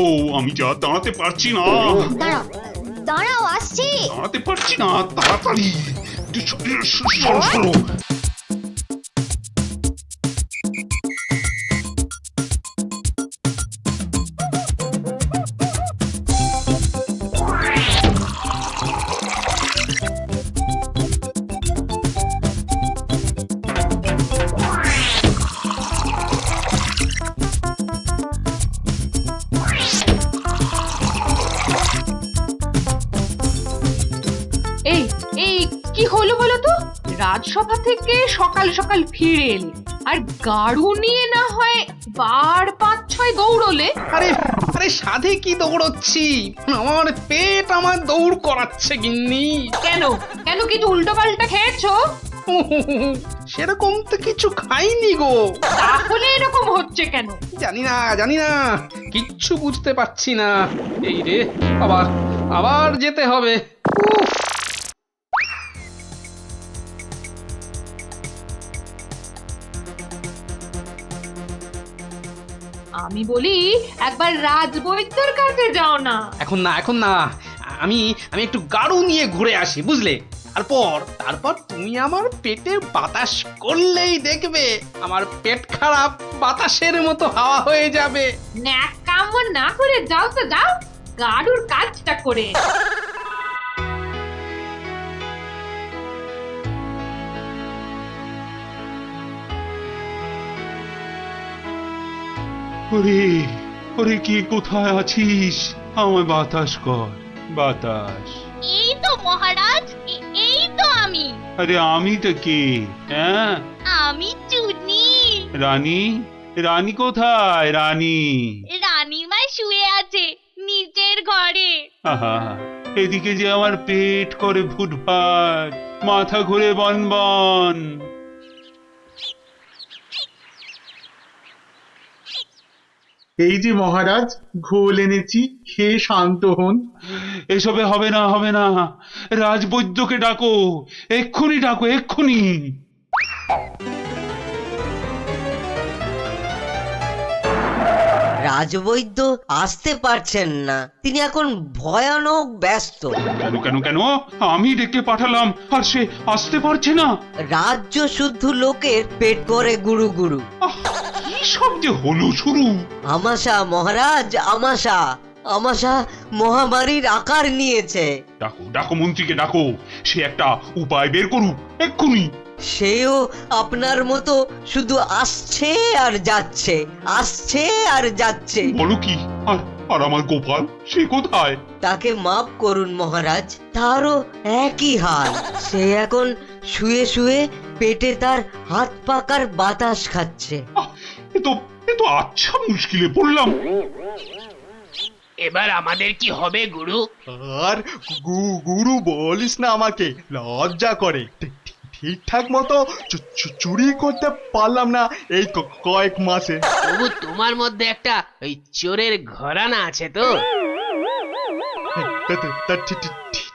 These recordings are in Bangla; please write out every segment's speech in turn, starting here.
ও আমি যা দাঁড়াতে পারছি না, দাঁড়াও দাঁড়াও, আসছি। দাঁড়াতে পারছি না, তাড়াতাড়ি সরো সরো। এই এই কি হলো বলো তো? রাজসভা থেকে সকাল সকাল ফিরে এলে আর গাড়ু নিয়ে না হয় বার 5-6 দৌড়লে। আরে আরে সাধে কি দৌড়চ্ছি, আমার পেট আমার দৌড় করাচ্ছে গিন্নি। কেন কেন কিছু উল্টো পাল্টা খেয়েছো? সেরকম তো কিছু খাইনি গো। তাহলে এরকম হচ্ছে কেন? জানি না কিচ্ছু বুঝতে পারছি না। এই রে, আবার আবার যেতে হবে। উফ, আমি বলি একবার রাজবৈদ্যর কাছে যাও না। এখন না, আমি আমি একটু গাড়ু নিয়ে ঘুরে আসি, বুঝলে? তারপর তুমি আমার পেটে বাতাস করলেই দেখবে আমার পেট খারাপ বাতাসের মতো হাওয়া হয়ে যাবে। ন্যাক কাম না করে যাও তো যাও, গাড়ুর কাজটা করে। ওরে ওরে, কে কোথায় আছিস? আমায় বাতাস কর, বাতাস। এই তো মহারাজ, এই তো আমি। আরে আমি তো কে? হ্যাঁ, আমি চুনি। রানী, রানী কোথায়? রানী রানীমা শুয়ে আছে নিচের ঘরে। আহা, এদিকে যে আমার পেট করে ফুটফাট, মাথা ঘুরে বনবন। এই যে মহারাজ, ঘোল এনেছি, খেয়ে শান্ত হন। এসবে হবে না, হবে না, রাজবৈদ্যকে ডাকো, এক্ষুনি ডাকো, এক্ষুনি। রাজবৈদ্য আসতে পারছেন না, তিনি এখন ভয়ানক ব্যস্ত। কেন কেন কেন? আমি ডেকে পাঠালাম আর সে আসতে পারছে না? রাজ্য শুদ্ধ লোকের পেট করে গুরু গুরু। আহ, কি সব যে হলো শুরু! আমাশা মহারাজ, আমাশা আমাশা মহামারীর আকার নিয়েছে। ডাকো ডাকো, মন্ত্রীকে ডাকো, সে একটা উপায় বের করুক এক্ষুনি। সেও আপনার মতো শুধু আসছে আর যাচ্ছে, আসছে আর যাচ্ছে। বলো কি? আর আর আমার গোপাল, সে কোথায়? তাকে মাফ করুন মহারাজ, তারও একই হাল। সে এখন শুয়ে শুয়ে পেটে তার হাত পাকার বাতাস খাচ্ছে। আহ, এ তো আচ্ছা মুশকিলে পড়লাম। এবার আমাদের কি হবে গুরু? আর গুরু বলিস না, আমাকে লজ্জা করে। ঠিকঠাক মতো চুরি করতে পারলাম না এই কয়েক মাসে। তবু তোমার মধ্যে একটা ওই চোরের ঘরানা আছে তো? তা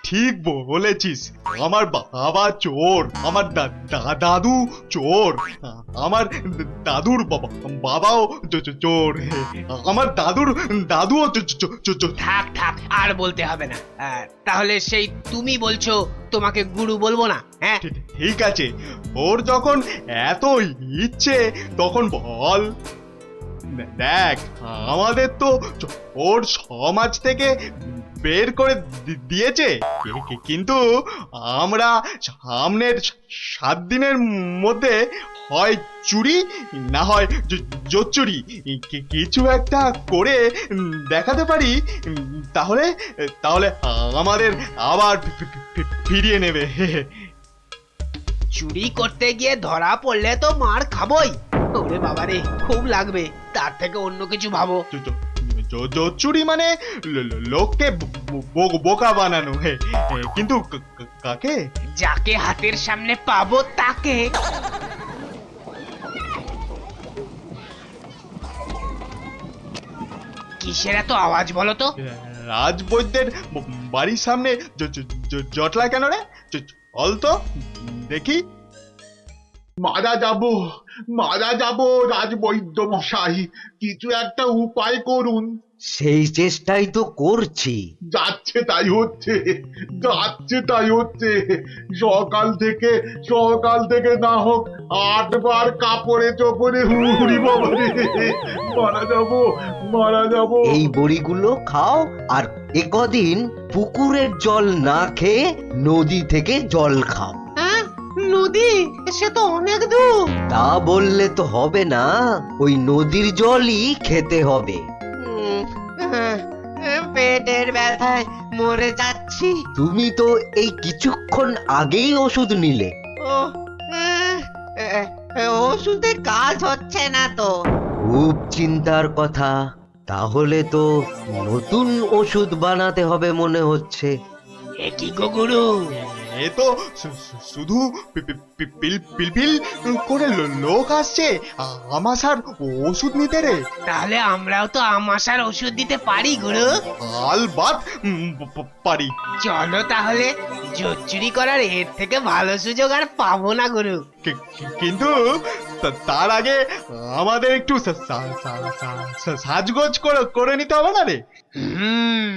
ঠিক বলেছিস। আমার বাবা চোর, আমার দাদু চোর, আমার দাদুর বাবাও চোর, আমার দাদুর দাদুও চোর। থাক থাক, আর বলতে হবে না। তাহলে সেই তুমি বলছো তোমাকে গুরু বলবো না? হ্যাঁ, ঠিক আছে, ওর যখন এত ইচ্ছে তখন বল। দেখ, আমাদের তো ওর সমাজ থেকে বের করে দিয়েছে, কিন্তু আমরা সামনের 7 দিনের মধ্যে হয় চুরি না হয় জোচ্চুরি কিছু একটা করে দেখাতে পারি, তাহলে তাহলে আমাদের আবার ফিরিয়ে নেবে। চুরি করতে গিয়ে ধরা পড়লে তো মার খাবোই। ওরে বাবারে, খুব লাগবে। তার থেকে অন্য কিছু ভাবো। চুরি মানে লোককে বোকা বানানো, কিন্তু কাকে? যাকে হাতের সামনে পাবো তাকে। কিসের এত আওয়াজ বলো তো? রাজবৈদ্যের বাড়ির সামনে জটলা কেন রে? চল তো দেখি। মারা যাব রাজবৈদ্য মশাই, কিছু একটা উপায় করুন। সেই চেষ্টাই তো করছি। যাচ্ছে তাই হচ্ছে, যাচ্ছে তাই হচ্ছে। সকাল থেকে না হোক 8 বার কাপড়ে চোপড়ে হুড়ি বাবা রে, মারা যাবো। এই বড়িগুলো খাও, আর একদিন পুকুরের জল না খেয়ে নদী থেকে জল খাও। হ্যাঁ, নদী সে তো অনেক দূর। তা বললে তো হবে না, ওই নদীর জলই খেতে হবে। পেটের ব্যথায় মরে যাচ্ছি। তুমি তো এই কিছুক্ষণ আগেই ওষুধ নিলে। ও, ওষুধে কাজ হচ্ছে না তো। খুব চিন্তার কথা। তাহলে তো নতুন ওষুধ বানাতে হবে মনে হচ্ছে। এ কি গো গুরু, এ তো শুধু পিলপিল করে লোক আসছে আমাশার ওষুধ নিতে রে। তাহলে আমরাও তো আমাশার ওষুধ দিতে পারি গুরু। আলবাত পারি। চলো তাহলে, জোর চুরি করার এর থেকে ভালো সুযোগ আর পাবো না গুরু। কিন্তু তার আগে আমাদের একটু সাজগোজ করে নিতে হবে না রে? হুম।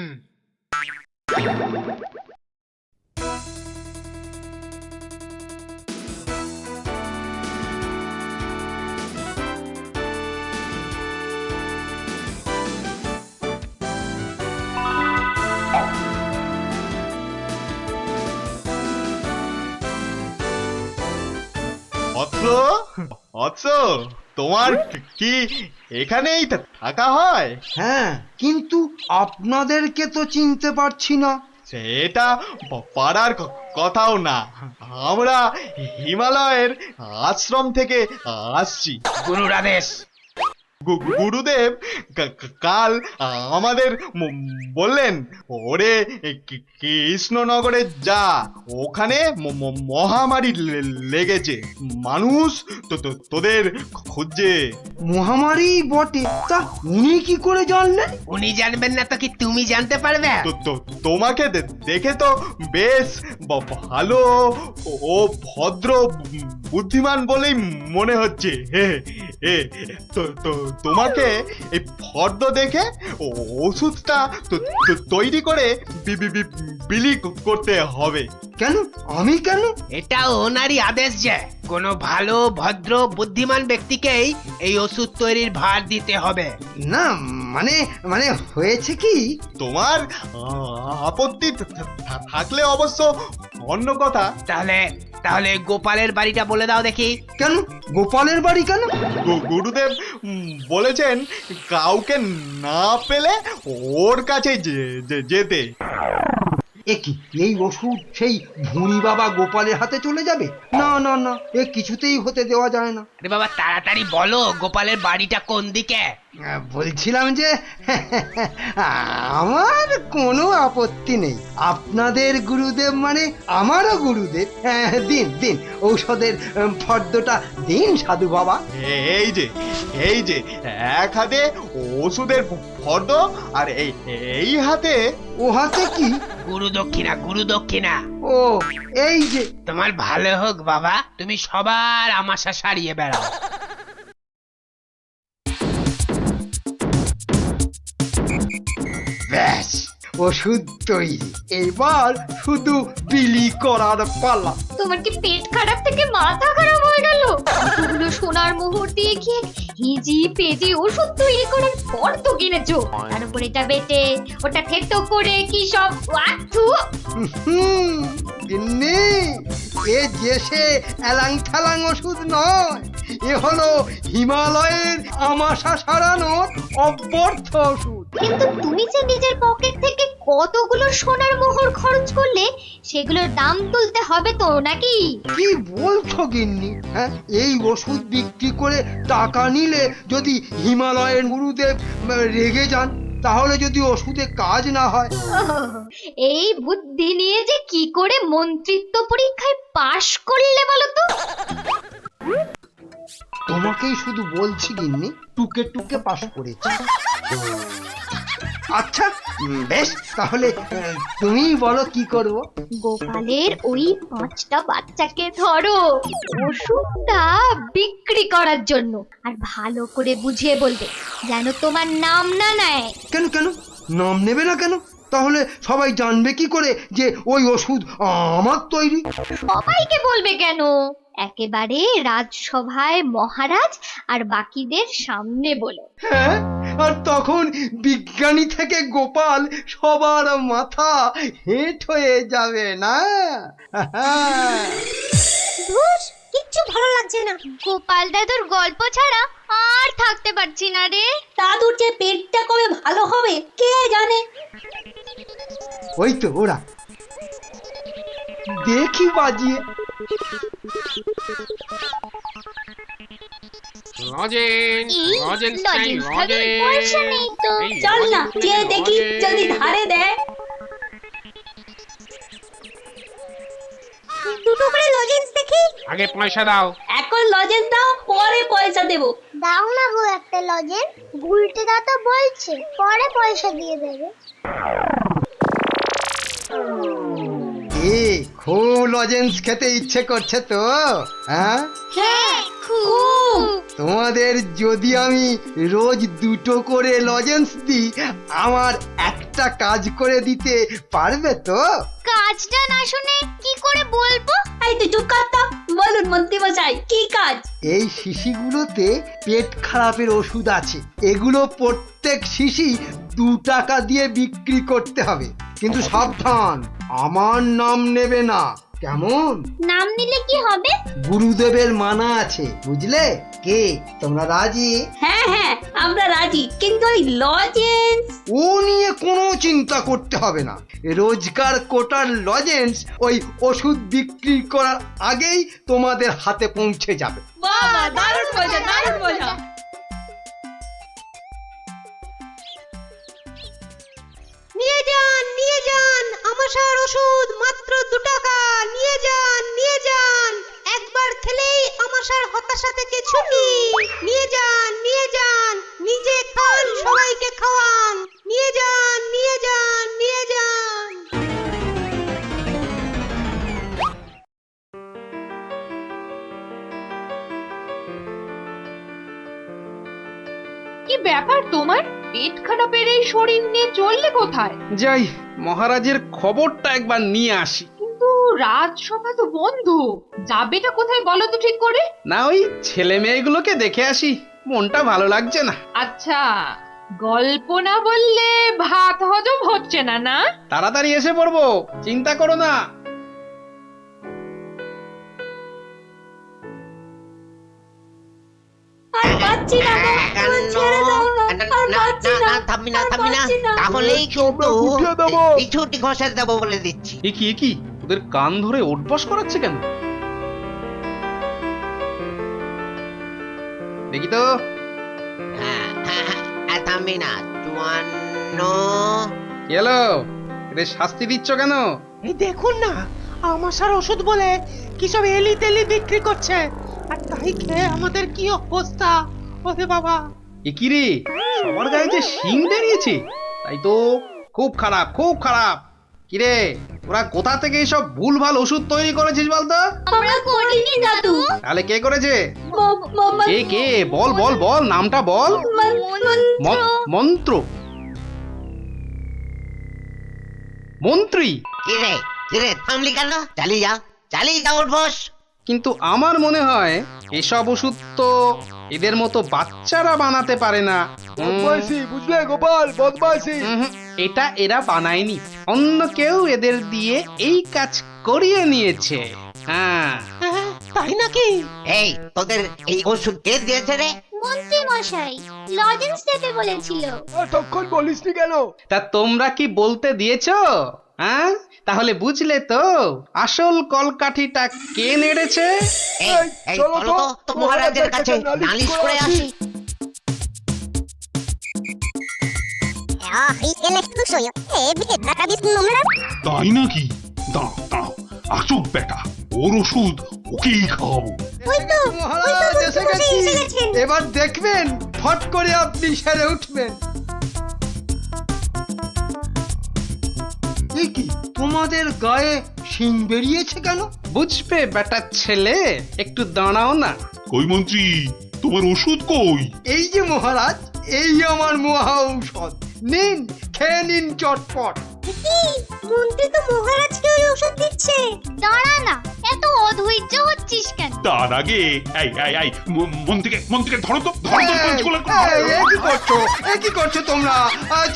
তোমার কি এখানেই থাকা হয়? হ্যাঁ, কিন্তু আপনাদেরকে তো চিনতে পারছি না। সেটা পারার কথাও না। আমরা হিমালয়ের আশ্রম থেকে আসছি। গুরুর আদেশ। গুরুদেব কাল আমাদের বললেন, ওরে কৃষ্ণনগরে যা, ওখানে মহামারী লেগেছে, মানুষ তোদের খুঁজছে। মহামারী বটে, তা উনি কি করে জানলেন? উনি জানবেন না তো কি তুমি জানতে পারবে? তোমাকে দেখে তো বেশ ভালো ও ভদ্র বুদ্ধিমান বলেই মনে হচ্ছে। তোমাকে এই ফর্দ দেখে ওষুধটা তৈরি করে বিলি করতে হবে। কেন? আমি কেন? এটা ওনারই আদেশ যে কোনো ভালো ভদ্র বুদ্ধিমান ব্যক্তিকেই এই ওষুধ তৈরির ভার দিতে হবে। না, মানে মানে হয়েছে কি, তোমার আপত্তি থাকলে অবশ্য অন্য কথা। তাহলে গোপালের বাড়িটা বলে দাও দেখি। কেন গোপালের বাড়ি কেন? গুরুদেব বলেছেন কাউকে না পেলে ওর কাছে যেতে। কি এই ওষুধ সেই ভুঁড়ি বাবা গোপালের হাতে চলে যাবে? না না না, এ কিছুতেই হতে দেওয়া যায় না। আরে বাবা তাড়াতাড়ি বলো, গোপালের বাড়িটা কোন দিকে? বলছিলাম যে আমার কোনো আপত্তি নেই। আপনাদের গুরুদেব মানে আমারও গুরুদেব। দিন দিন ঔষধের ফর্দটা দিন সাধু বাবা। এই যে এক হাতে ওষুধের ফর্দ, আর এই হাতে। ও হাতে কি? গুরু দক্ষিণা। ও এই যে। তোমার ভালো হোক বাবা, তুমি সবার আমাশা সারিয়ে বেড়াও। ব্যাস, ওষুধ তৈরি। এবার শুধু বিলি করার পালা। তোমার কি পেট খারাপ থেকে মাথা খারাপ হয়ে গেল? এতগুলো সোনার মোহর দিয়ে গিয়ে হিজি পেজি ওষুধ তৈরি করার পর তো কিনেছো, তার উপরে এটা বেটে ওটা থেতো করে কি সব ওয়াথু। গিন্নি, এ যে সে এলাং থালাং ওষুধ নয়, এ হলো হিমালয়ের আমাশা সারানোর অব্যর্থ ওষুধ। কিন্তু তুমি যে নিজের পকেট থেকে কতগুলো সোনার মোহর খরচ করলে, সেগুলোর দাম তুলতে হবে তো নাকি? কি বলছো গিন্নি? হ্যাঁ, এই ওষুধ বিক্রি করে টাকা নিলে যদি হিমালয়ের গুরুদেব রেগে যান, তাহলে যদি ওষুধে কাজ না হয়। এই বুদ্ধি নিয়ে যে কি করে মন্ত্রিত্ব পরীক্ষায় পাশ করলে বলো তো? তোমাকেই শুধু বলছি গিন্নি, টুকে টুকে পাশ করেছি। আচ্ছা বেশ তাহলে তুমিই বলো কি করব। গোপালের ওই 5টা বাচ্চাকে ধরো ওষুধটা বিক্রি করার জন্য, আর ভালো করে বুঝিয়ে বলবে যেন তোমার নাম না নেয়। কেন কেন নাম নেবে না কেন? তাহলে সবাই জানবে কি করে যে ওই ওষুধ আমার তৈরি? সবাইকে বলবে কেন, একেবারে রাজসভায় মহারাজ আর বাকিদের সামনে বলো। হ্যাঁ, আর তখন বিজ্ঞানী থেকে গোপাল সবার মাথা হেঁট হয়ে যাবে না? কিচ্ছু ভালো লাগছে না, গোপাল দাদুর গল্প ছাড়া আর থাকতে পারছি না রে। দাদুর যে পেটটা কবে ভালো হবে কে জানে। ওই তো ওরা, দেখি বাজিয়ে। চল না যে দেখি যদি ধারে দেয়। দুটো করে লজেন্স দেখি। আগে পয়সা দাও। এখন লজেন্স দাও, পরে পয়সা দেবো। দাও না গো একটা লজেন্স, গুলটে দা তো বলছে পরে পয়সা দিয়ে দেবে। খুব লজেন্স খেতে ইচ্ছে করছে তো? হ্যাঁ হ্যাঁ খুব। তোমাদের যদি আমি রোজ 2টো করে লজেন্স দিই, আমার একটা কাজ করে দিতে পারবে তো? কাজটা না শুনে কি করে বলবো? এই তো চুপ কর তো, বলুন মন্ত্রী মশাই কি কাজ? এই শিশিগুলোতে পেট খারাপের ওষুধ আছে, এগুলো প্রত্যেক শিশি 2 টাকা দিয়ে বিক্রি করতে হবে, কিন্তু সাবধান আমার নাম নেবে না, কেমন? নাম নিলে কি হবে? গুরুদেবের মানা আছে, বুঝলে? কে তোমরা রাজি? হ্যাঁ হ্যাঁ আমরা রাজি, কিন্তু ওই লজেন্স। ও নিয়ে কোনো চিন্তা করতে হবে না, রোজকার কোটার লজেন্স ওই ওষুধ বিক্রি করার আগেই তোমাদের হাতে পৌঁছে যাবে। বাহ দারুণ মজা, দারুণ মজা। নিয়ে যান আমাশার ওষুধ, মাত্র 2 টাকা। নিয়ে যান একবার খেলেই আমাশার হতাশা থেকে ছুটি। নিয়ে যান নিজে খান, সবাইকে খাওয়ান। নিয়ে যান। কি ব্যাপার তোমার? পেট খারাপের এই শরীর নিয়ে চললে কোথায়? যাই মহারাজের খবরটা একবার নিয়ে আসি। কিন্তু রাজসভা তো বন্ধ, যাবেটা কোথায় বলো তো ঠিক করে? না ওই ছেলে মেয়েগুলোকে দেখে আসি, মনটা ভালো লাগছে না। আচ্ছা, গল্প না বললে ভাত হজম হচ্ছে না না? তাড়াতাড়ি এসে পড়বো, চিন্তা করো না। আর পাচ্ছি না গো, আমার ছেড়ে দাও না, আর পাচ্ছি না। থামবি না তাহলেই কিন্তু এই ছুটি ঘষে দেবো বলে দিচ্ছি। এ কি ওদের কান ধরে ওঠবস করাচ্ছে কেন? দেখি তো। থামবি না 54। কি হলো, এদের শাস্তি দিচ্ছ কেন? এই দেখুন না, আমাশার ওষুধ বলে কি সব এলি তেলি বিক্রি করছে, আর তাই খেয়ে আমাদের কি অবস্থা। ওরে বাবা, এ কি রে, সবার গায়ে যে শিং বেরিয়েছে, তাই তো খুব খারাপ। কি রে, ওরা কোথা থেকে এইসব ভুলভাল ওষুধ তৈরি করেছিস বলতো? আমরা করিনি দাদু। তাহলে কে করেছে? কে বল নামটা বল। মন্ত্রী। কিরে থামলি কেন? চালিয়ে যা ওর বস। কিন্তু আমার মনে হয় এসব ওষুধ তো এদের মতো বাচ্চারা বানাতে পারে না। বুঝলে গোপাল, বদমাইশি। এটা এরা বানায়নি, অন্য কেউ এদের দিয়ে এই কাজ করিয়ে নিয়েছে। হ্যাঁ তাই নাকি? এই তোদের এই ওষুধ কে দিয়েছে রে? মন্ত্রী মশাই লজেন্স দিতে বলেছিল। তখন বলিসনি কেন? তা তোমরা কি বলতে দিয়েছো? হ্যাঁ, তাহলে বুঝলে তো আসল কলকাঠিটা কে নেড়েছে। এই চলো তো মহারাজের কাছে নালিশ করে আসি। তাই নাকি? দাঁড়াও আসুক বেটা, ওর ওষুধ ওকেই খাওয়াবো। মহারাজ এসে গেছি, এবার দেখবেন ফট করে আপনি সেরে উঠবেন। এ কি তোমাদের গায়ে শিং বেরিয়েছে কেন? বুঝবে বেটা ছেলে, একটু দাঁড়াও না। কই মন্ত্রী, তোমার ওষুধ কই? এই যে মহারাজ, এই আমার মহা ঔষধ, নিন খেয়ে নিন চটপট। মন্ত্রী তো মহারাজকে ওই ওষুধ দিচ্ছে। দাঁড়া না, এত অধৈর্য হচ্ছিস কেন? তার আগে এই মন্ত্রীকে ধরো তো, ধরো তো পাঁচগুলো। এ কি করছো? এ কি করছো তোমরা?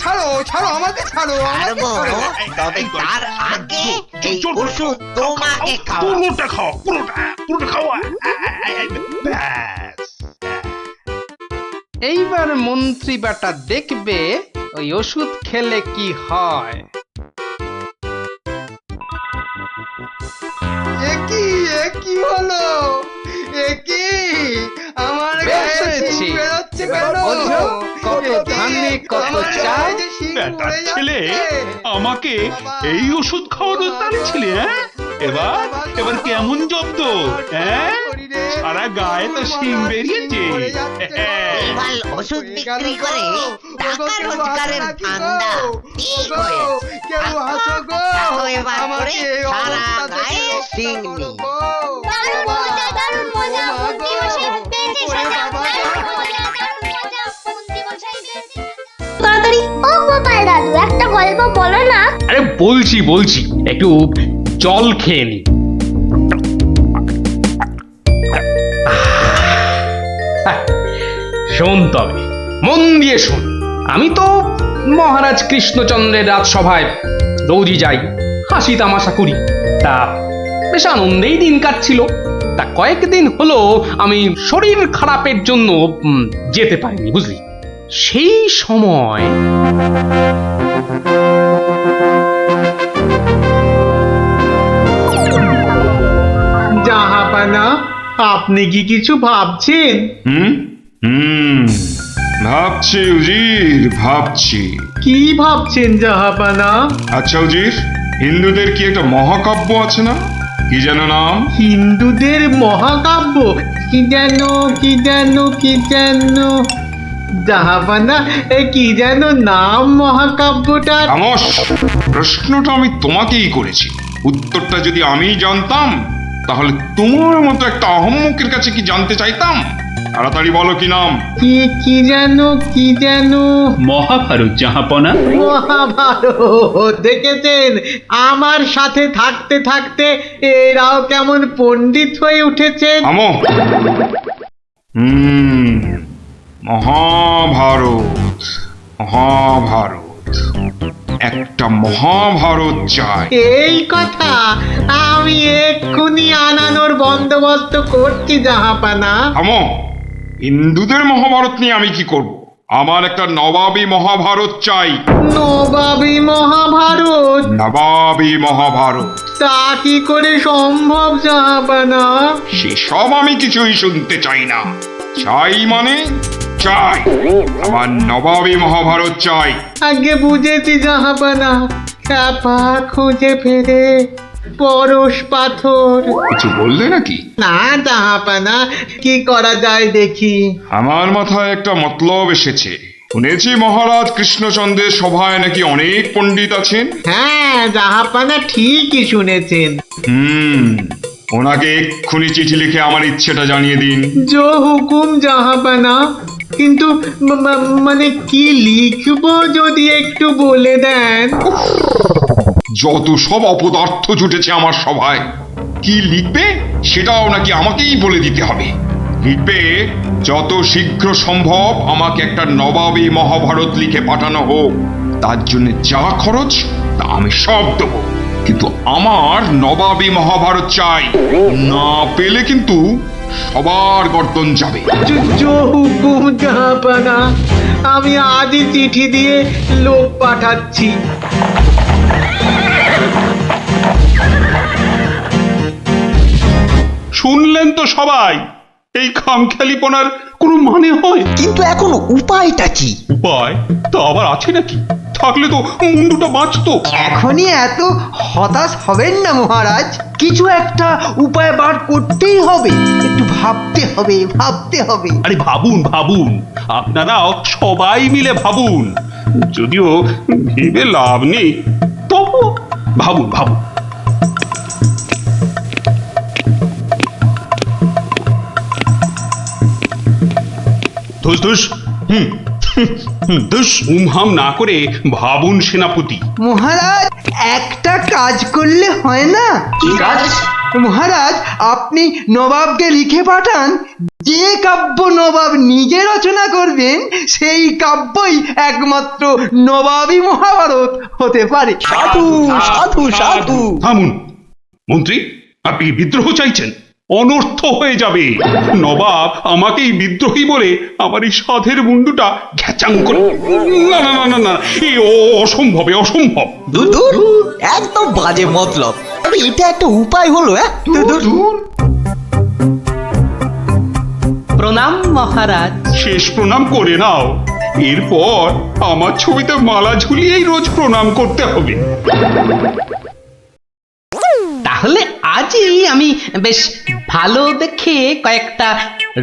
ছাড়ো ছাড়ো, আমাকে ছাড়ো, আমাকে ছাড়ো। তবে তার আগে এই ওষুধ তোমাকে খাওয়া। পুরোটা খাও, পুরোটা খাওয়া। ব্যাস। এইবার মন্ত্রী বেটা দেখবে ওই ওষুধ খেলে কি হয়। এ কি হলো? এ কি আমার গায়ে বেশ শিং হয়েছে। বেরোচ্ছে এবার কেন? বোঝো, কত এ কি? ধানে কত আমার চাল। গায়ে যে শিং বেটার উড়ে ছেলে যাচ্ছে। আমাকে এই ওষুধ খাওয়ানোর টানছিলে, হ্যাঁ? এবার কেমন জব্দ, হ্যাঁ? সারা গায়ে তো শিং বেরিয়েছে। এবার ওষুধ বিক্রি করে টাকা রোজগারের ধান্দা ঠিক হয়েছে। কেউ হাসো গো, তাও এবার করে আমাকে এই সারা অবস্থা থেকে গায়ে রক্ষা শিং করো নেই। গো। দারুণ মজা, দারুণ মজা, মন্ত্রী মশাই পেয়েছে সাজা। দারুণ মজা, মন্ত্রী মশাই পেয়েছে। তাড়াতাড়ি ও গোপাল দাদু, একটা গল্প বলো না। আরে বলছি একটু জল খেয়ে নি। শোন তবে, মন দিয়ে শোন। আমি তো মহারাজ কৃষ্ণচন্দ্রের রাজসভায় রোজই যাই, হাসি তামাশা করি, তা বেশ আনন্দেই দিন কাটছিল। তা কয়েকদিন হলো আমি শরীর খারাপের জন্য যেতে পারিনি, বুঝলি। সেই সময় জাহাপানা, আপনি কি কিছু ভাবছেন? ভাবছি উজির, ভাবছি। কি ভাবছেন জাহাপানা? আচ্ছা উজির, হিন্দুদের কি একটা মহাকাব্য আছে না? কি যেন নাম? হিন্দুদের মহাকাব্য? কি যেন জাহাপানা, কি যেন নাম মহাকাব্যটার? খামোশ! প্রশ্নটা আমি তোমাকেই করেছি, উত্তরটা যদি আমি জানতাম তাহলে তোমার মতো একটা আহম্মকের কাছে কি জানতে চাইতাম? তাড়াতাড়ি বলো কি নাম। কি যেন মহাভারত জাহাপনা। মহাভারত! দেখেছেন, আমার সাথে থাকতে থাকতে এরাও কেমন পণ্ডিত হয়ে উঠেছেন। থামো। মহাভারত, একটা মহাভারত চাই। এই কথা আমি এক্ষুনি আনানোর বন্দোবস্ত করছি জাহাপানা। থামো। হিন্দুদের মহাভারত নিয়ে আমি কি করব? আমার একটা নবাবী মহাভারত চাই। নবাবী মহাভারত? নবাবী মহাভারত। তা কি করে সম্ভব জাহাপানা? সেসব আমি কিছুই শুনতে চাই না। চাই মানে চাই, আমার নবাবী মহাভারত চাই। আগে বুঝেছি জাহাপানা, চাপা খুঁজে ফেরে পরশ পাথর। কিছু বললে নাকি? না জাহাপানা, কি করা যায় দেখি। আমার মাথায় একটা মতলব এসেছে। শুনেছি মহারাজ কৃষ্ণচন্দ্রের সভায় নাকি অনেক পণ্ডিত আছেন। হ্যাঁ জাহাপানা, ঠিকই শুনেছেন। ওনাকে এক্ষুনি চিঠি লিখে আমার ইচ্ছেটা জানিয়ে দিন। জো হুকুম জাহাপানা, কিন্তু মানে কি লিখবো যদি একটু বলে দেন। যত সব অপদার্থ জুটেছে আমার সভায়, কি লিখবে সেটাও নাকি আমাকেই বলে দিতে হবে। লিখবে, যত শীঘ্র সম্ভব আমাকে একটা নবাবী মহাভারত লিখে পাঠানো হোক, তার জন্য যা খরচ তা আমি সব দেবো, কিন্তু আমার নবাবী মহাভারত চাই। না পেলে কিন্তু সবার গর্দন যাবে। জো হুকুম জাহাপানা, আমি আজই চিঠি দিয়ে লোক পাঠাচ্ছি। শুনলেন তো সবাই, এই খামখেয়ালিপনার কোনো মানে হয়? কিন্তু এখন উপায়টা কি? উপায় তো আবার আছে নাকি? থাকলে তো মুন্ডুটা বাঁচতো। এখনই এত হতাশ হবেন না মহারাজ, কিছু একটা উপায় বার করতেই হবে। একটু ভাবতে হবে। আরে ভাবুন, আপনারাও সবাই মিলে ভাবুন। যদিও ভেবে লাভ নেই, তবু ভাবুন ভাবুন। ধুস ধুস, ধুস, উমহাম না করে ভাবুন সেনাপতি। মহারাজ একটা কাজ করলে হয় না? কি কাজ? মহারাজ আপনি নবাবকে লিখে পাঠান, যে কাব্য নবাব নিজে রচনা করবেন সেই কাব্যই একমাত্র নবাবী মহাভারত হতে পারে। সাধু সাধু সাধু। থামুন মন্ত্রী, আপনি বিদ্রোহ চাইছেন? অনর্থ হয়ে যাবে। নবাব আমাকেই বিদ্রোহী বলে আমার এই সাধের মুন্ডুটা ঘ্যাচাং করে। না না না না না, এ অসম্ভব, এ অসম্ভব। দূর একদম বাজে মতলব। এটা একটা উপায় হলো? প্রণাম মহারাজ। শেষ প্রণাম করে নাও, এরপর আমার ছবিতে মালা ঝুলিয়েই রোজ প্রণাম করতে হবে। তাহলে আজই আমি বেশ ভালো দেখে কয়েকটা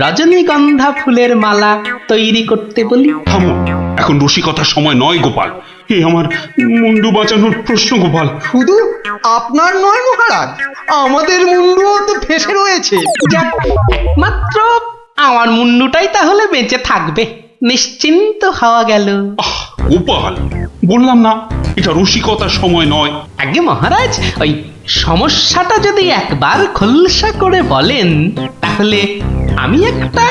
রজনীগন্ধা ফুলের মালা তৈরি করতে বলি। থামো, এখন রসিকতার সময় নয় গোপাল। এ আমার মুন্ডু বাঁচানোর প্রশ্ন গোপাল। শুধু আপনার নয় মহারাজ, আমাদের মুন্ডুও তো ফেসে রয়েছে। যাক, মাত্র আমার মুন্ডুটাই তাহলে বেঁচে থাকবে, নিশ্চিন্ত হওয়া গেল। আহ গোপাল, বললাম না এটা রসিকতার সময় নয়। আগে মহারাজ, ওই সমস্যাটা যদি একবার খোলসা করে বলেন তাহলে আমি একটা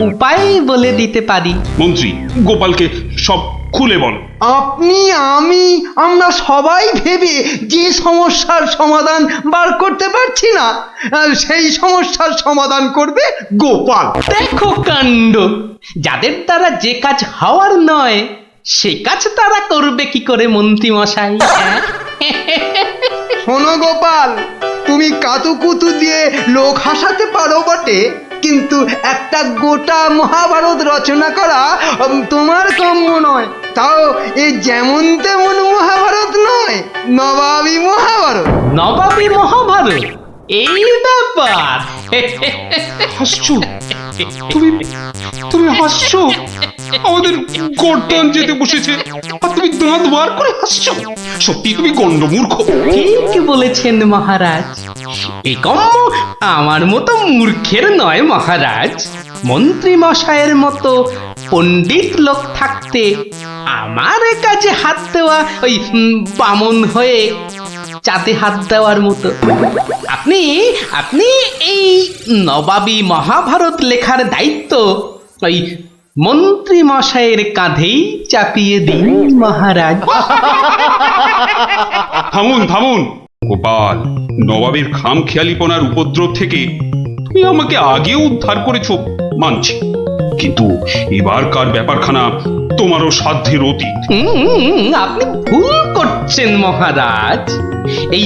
উপায় বলে দিতে পারি। মন্ত্রী, গোপালকে সব খুলে বল। আপনি, আমি, আমরা সবাই ভেবে যে সমস্যার সমাধান বার করতে পারছি না, সেই সমস্যার সমাধান করবে গোপাল। দেখো কাণ্ড, যাদের দ্বারা যে কাজ হওয়ার নয় সে কাজ তারা করবে কি করে মন্ত্রী মশাই? শোনো গোপাল, তুমি কাতুকুতু দিয়ে লোক হাসাতে পারো বটে, কিন্তু একটা গোটা মহাভারত রচনা করা তোমার কাম্য নয়। তাও এ যেমন তেমন মহাভারত নয়, নবাবী মহাভারত। নবাবী মহাভারত? এই ব্যাপার? হাসছো তুমি, তুমি হাসছো? আমাদের গর্দান যেতে বসেছে আর তুমি দাঁত বার করে হাসছো? সত্যি তুমি গন্ডমূর্খ। ঠিক বলেছেন মহারাজ, এ কম্ম আমার মতো মূর্খের নয় মহারাজ। মন্ত্রী মশাইয়ের মতো পণ্ডিত লোক থাকতে আমার কাজে হাত দেওয়া ওই বামন হয়ে চাঁদে হাত দেওয়ার মতো। আপনি আপনি এই নবাবী মহাভারত লেখার দায়িত্ব ওই মন্ত্রী মশাইয়ের কাঁধেই চাপিয়ে দিন মহারাজ। থামুন থামুন গোপাল, নবাবের খামখেয়ালিপনার উপদ্রব থেকে তুমি আমাকে আগেও উদ্ধার করেছো মানছি, কিন্তু এবারকার ব্যাপারখানা তোমারও সাধ্যের অতীত। আপনি ভুল করছেন মহারাজ। এই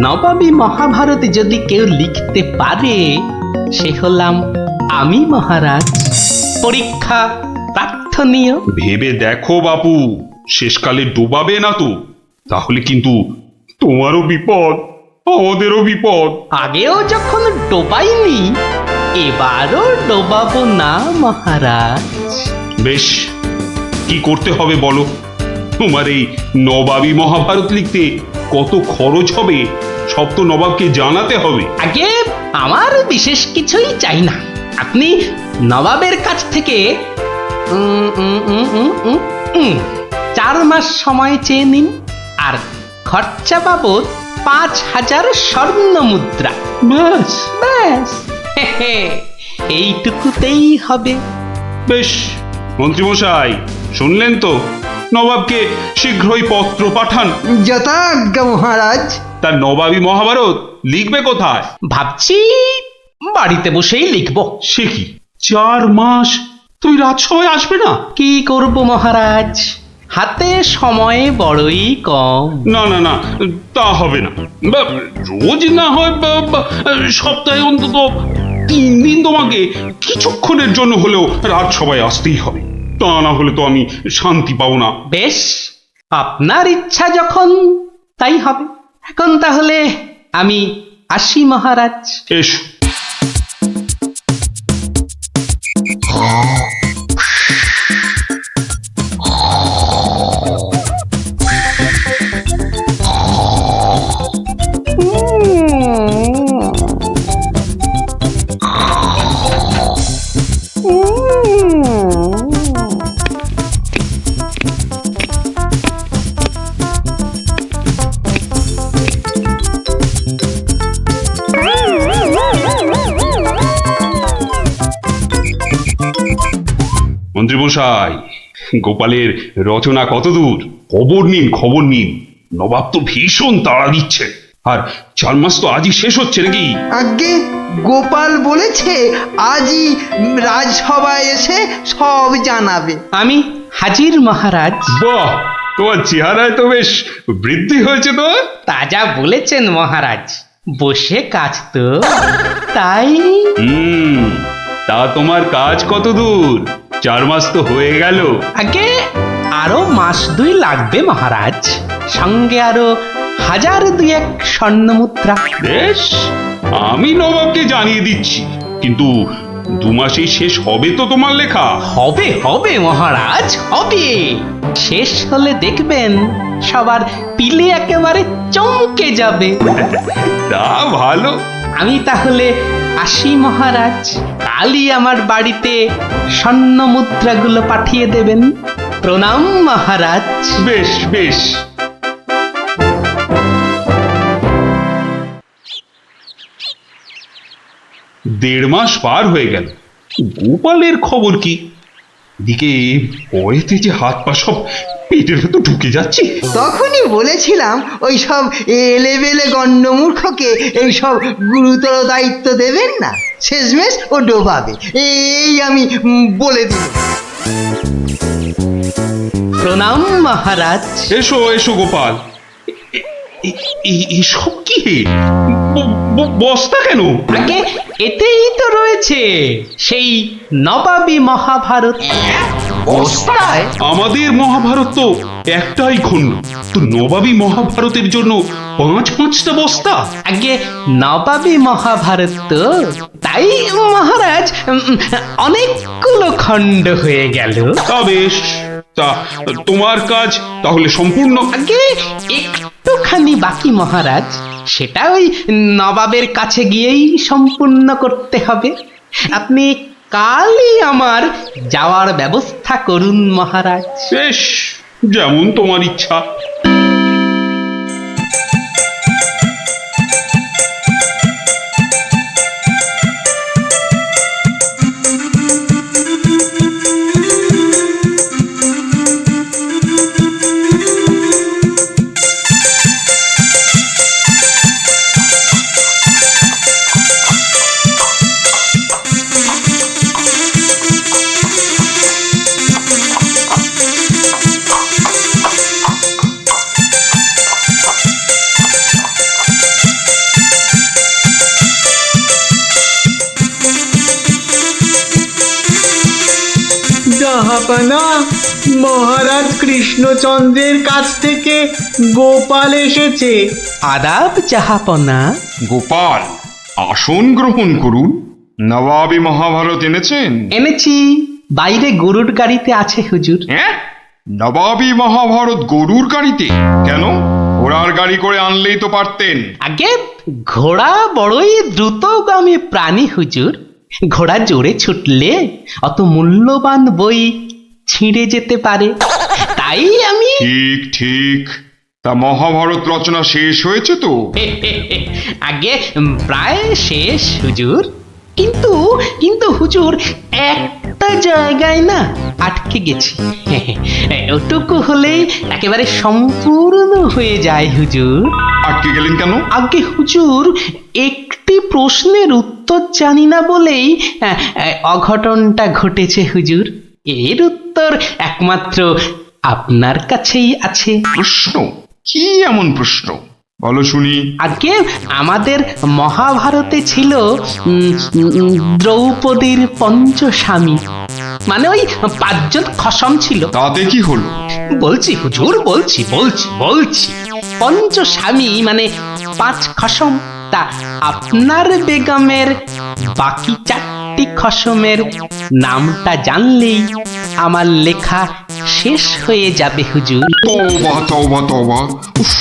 নবাবী মহাভারত যদি কেউ লিখতে পারে সে হলাম আমি মহারাজ। পরীক্ষা প্রার্থনীয়। ভেবে দেখো বাপু, শেষকালে ডোবাবে না তো, তাহলে কিন্তু তোমারও বিপদ, আমাদেরও বিপদ। আগেও যখন ডোবাইনি এবারও ডোবাবো না মহারাজ। বেশ, কি করতে হবে বলো? তোমার এই নবাবী মহাভারত লিখতে কত খরচ হবে সব তো নবাবকে জানাতে হবে। আগে আমার বিশেষ কিছুই চাই না, আপনি নবাবের কাছ থেকে 4 মাস সময় চেয়ে নিন, আর খরচা বাবদ 5000 স্বর্ণ মুদ্রা। ব্যাস ব্যাস, এইটুকুতেই হবে। বেশ, মন্ত্রীমশাই শুনলেন তো, নবাবকে শীঘ্রই পত্র পাঠান। যথাজ্ঞা মহারাজ। তার নবাবী মহাভারত লিখবে কোথায়? ভাবছি বাড়িতে বসেই লিখব। সে কি 4 মাস? তুমি রাজসভায় আসবে না? কি করব মহারাজ, হাতে সময় বড়ই কম। না না না, তা হবে না। রোজ না হয় সপ্তাহে অন্তত 3 দিন তোমাকে কিছুক্ষণের জন্য হলেও রাজসভায় আসতেই হবে, তা না হলে তো আমি শান্তি পাবো না। বেশ, আপনার ইচ্ছা যখন তাই হবে। এখন তাহলে আমি আসি মহারাজ। এসো। মন্ত্রীমশাই, গোপালের রচনা কত দূর? খবর নিন। নবাব তো ভীষণ তাড়া দিচ্ছে, আর 4 মাস তো আজই শেষ হচ্ছে নাকি? আগে গোপাল বলেছে আজই রাজসভায় এসে সব জানাবে। আমি হাজির মহারাজ। বাহ, তোমার চেহারায় তো বেশ বৃদ্ধি হয়েছে তো। তাজা বলেছেন মহারাজ, বসে কাজ তো তাই। তা তোমার কাজ কত দূর? 4 মাস তো হয়ে গেল। আগে আরো মাস 2 লাগবে মহারাজ, সঙ্গে আরো 1000-2 স্বর্ণ মুদ্রা। বেশ, আমি নবাবকে জানিয়ে দিচ্ছি, কিন্তু 2 মাসেই শেষ হবে তো তোমার লেখা? হবে মহারাজ, হবে। শেষ হলে দেখবেন সবার পিলে একেবারে চমকে যাবে। তা ভালো। আমি তাহলে আসি মহারাজ, কালই আমার বাড়িতে স্বর্ণ মুদ্রাগুলো পাঠিয়ে দেবেন। প্রণাম মহারাজ। বেশ বেশ। দেড় মাস পার হয়ে গেল, গোপালের খবর কি? এদিকে পয়েতে যে হাত পা সব পেটের ভেতর ঢুকে যাচ্ছে। তখনই বলেছিলাম ওই সব এলেবেলে গণ্ডমূর্খকে এই সব গুরুতর দায়িত্ব দেবেন না, শেষমেশ ও ডোবাবে, এই আমি বলে দিই। প্রণাম মহারাজ। এসো এসো গোপাল। এসব কি? বস্তা কেন? আগে এতেই তো রয়েছে সেই নবাবী মহাভারত। বস্তায়? আমাদের মহাভারত তো একটাই খণ্ড, তো নবাবী মহাভারতের জন্য 5-5টা বস্তা? আগে নবাবী মহাভারত তো, তাই মহারাজ অনেকগুলো খণ্ড হয়ে গেল। তা বেশ, তা তোমার কাজ তাহলে সম্পূর্ণ? আগে একটুখানি বাকি মহারাজ, সেটা ওই নবাবের কাছে গিয়েই সম্পূর্ণ করতে হবে। আপনি কালই আমার যাওয়ার ব্যবস্থা করুন মহারাজ। বেশ, যেমন তোমার ইচ্ছা। জাহাপানা, মহারাজ কৃষ্ণচন্দ্রের কাছ থেকে গোপাল এসেছে। আদাব জাহাপনা। গোপাল, আসন গ্রহণ করুন। নবাবী মহাভারত এনেছেন? এনেছি, বাইরে গরুর গাড়িতে আছে হুজুর। হ্যাঁ, নবাবী মহাভারত গরুর গাড়িতে? কেন, ঘোড়ার গাড়ি করে আনলেই তো পারতেন। আগে ঘোড়া বড়ই দ্রুতগামী প্রাণী হুজুর, ঘোড়া জোরে ছুটলে অত মূল্যবান বই ছিঁড়ে যেতে পারে, তাই আমি। ঠিক ঠিক। তা মহাভারত রচনা শেষ হয়েছে তো? আগে প্রায় শেষ হুজুর, কিন্তু কিন্তু হুজুর একটা জায়গায় না আটকে গেছি। ওটুকু হলেই একেবারে সম্পূর্ণ হয়ে যায় হুজুর। আটকে গেলেন কেন? আগে হুজুর, একটি প্রশ্নের উত্তর জানি না বলেই অঘটনটা ঘটেছে হুজুর। এর উত্তর একমাত্র আপনার কাছেই আছে। প্রশ্ন? কি এমন প্রশ্ন, বলো শুনি। আগে আমাদের মহাভারতে ছিল দ্রৌপদীর পঞ্চস্বামী, মানে ওই 5 জন খসম ছিল। তাতে কি হলো? বলছি হুজুর, বলছি পঞ্চস্বামী মানে 5 খসম। তা আপনার বেগমের বাকি 4টি খসমের নামটা জানলেই আমার লেখা শেষ হয়ে যাবে হুজুর। তওবা তওবা তওবা, উফ,